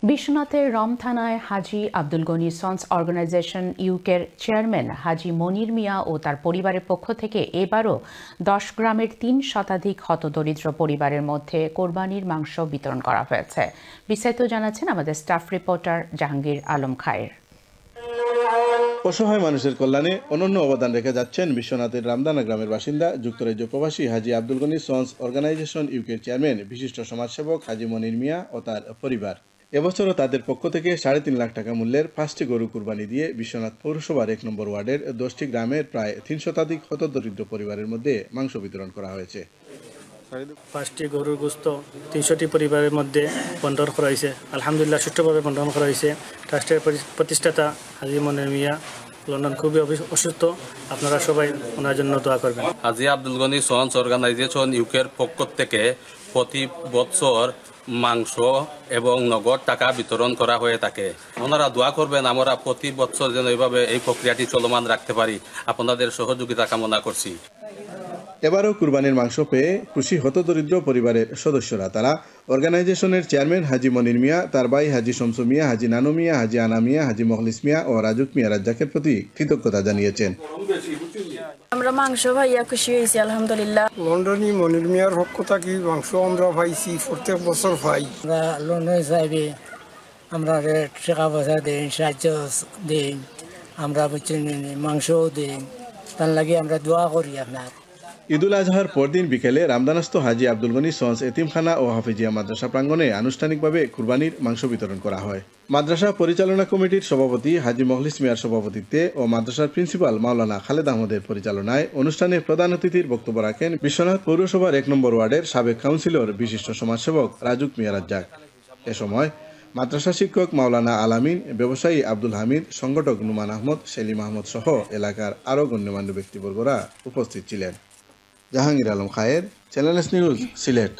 বিশ্বনাথের রম থানায় Haji Abdul Gani sons organization ইউকের চেয়ারম্যান হাজী মনির মিয়া ও তার পরিবারের পক্ষ থেকে এবারও 10 গ্রামের 3 শতাধিক হতদরিদ্র পরিবারের মধ্যে কোরবানির মাংস বিতরণ করা হয়েছে। বিস্তারিত জানাচ্ছেন আমাদের স্টাফ রিপোর্টার জাহাঙ্গীর আলম খায়ের। অসহায় মানুষের কল্যাণে অনন্য অবদান রেখে যাচ্ছেন বিশ্বনাথের রামদানা গ্রামের বাসিন্দা যুক্তরাজ্য প্রবাসী হাজী আব্দুল গনি সন্স অর্গানাইজেশন ইউকের চেয়ারম্যান বিশিষ্ট সমাজসেবক হাজী মনির মিয়া ও তার পরিবার। এবছরও তাদের পক্ষ থেকে 3.5 লাখ টাকা মূল্যের 5টি গরু কুরবানি দিয়ে বিশ্বনাথ পৌরসভার 1 নম্বর ওয়ার্ডের 10টি গ্রামের প্রায় 3 শতাধিক হতদরিদ্র পরিবারের মধ্যে মাংস বিতরণ করা হয়েছে। 5টি গরুর গোস্ত 300টি পরিবারের মধ্যে বন্টন করা হয়েছে। আলহামদুলিল্লাহ সুষ্ঠুভাবে বন্টন করা হয়েছে। ট্রাস্টের প্রতিষ্ঠাতা হাজী মনির মিয়া লন্ডন খুবই অসুস্থ, আপনারা সবাই ওনার জন্য দোয়া করবেন। হাজী আব্দুল গনি সন্স অর্গানাইজেশন ইউকের পক্ষ থেকে প্রতি বছর মাংস এবং নগদ টাকা বিতরণ করা হয়ে থাকে। ওনারা দোয়া করবেন আমরা প্রতি বছর যেন এইভাবে এই প্রক্রিয়াটি চলমান রাখতে পারি, আপনাদের সহযোগিতা কামনা করছি। এবারও কুরবানির মাংস পেয়ে খুশি হতদরিদ্র পরিবারের সদস্যরা। তারা অর্গানাইজেশনের চেয়ারম্যান হাজী মনির মিয়া, তার ভাই হাজী শমসু মিয়া, হাজী নানু মিয়া, হাজী আনা মিয়া, হাজী মখলিস মিয়া ও রাজুক মিয়া রাজ্জাকের প্রতি কৃতজ্ঞতা জানিয়েছেন। আমরা মাংস ভাইয়া খুশি হয়েছি আলহামদুলিল্লাহ। লন্ডনী মনির মিয়ার পক্ষ থেকে মাংস আমরা পাইছি, প্রত্যেক বছর পাই। আমরা লন্ডনে যাইবে আমরা টাকা পয়সা দিন, সাহায্য দিন, আমরা মাংসও দিন, তার লাগে আমরা দোয়া করি আপনার। ঈদুল আজহার পরদিন বিকেলে রামদানাস্থ হাজী আব্দুল গনি সন্স এতিমখানা ও হাফিজিয়া মাদ্রাসা প্রাঙ্গণে আনুষ্ঠানিকভাবে কুরবানির মাংস বিতরণ করা হয়। মাদ্রাসা পরিচালনা কমিটির সভাপতি হাজী মখলিস মিয়ার সভাপতিত্বে ও মাদ্রাসার প্রিন্সিপাল মাওলানা খালেদ আহমদের পরিচালনায় অনুষ্ঠানে প্রধান অতিথির বক্তব্য রাখেন বিশ্বনাথ পৌরসভার 1 নম্বর ওয়ার্ডের সাবেক কাউন্সিলর বিশিষ্ট সমাজসেবক রাজুক মিয়া রাজ্জাক। এ সময় মাদ্রাসা শিক্ষক মাওলানা আলামিন, ব্যবসায়ী আব্দুল হামিদ, সংগঠক নুমান আহমদ, সেলিম আহমদ সহ এলাকার আরও গণ্যমান্য ব্যক্তিবর্গরা উপস্থিত ছিলেন। জাহাঙ্গীর আলম খায়ের, চ্যানেল এস নিউজ, সিলেট।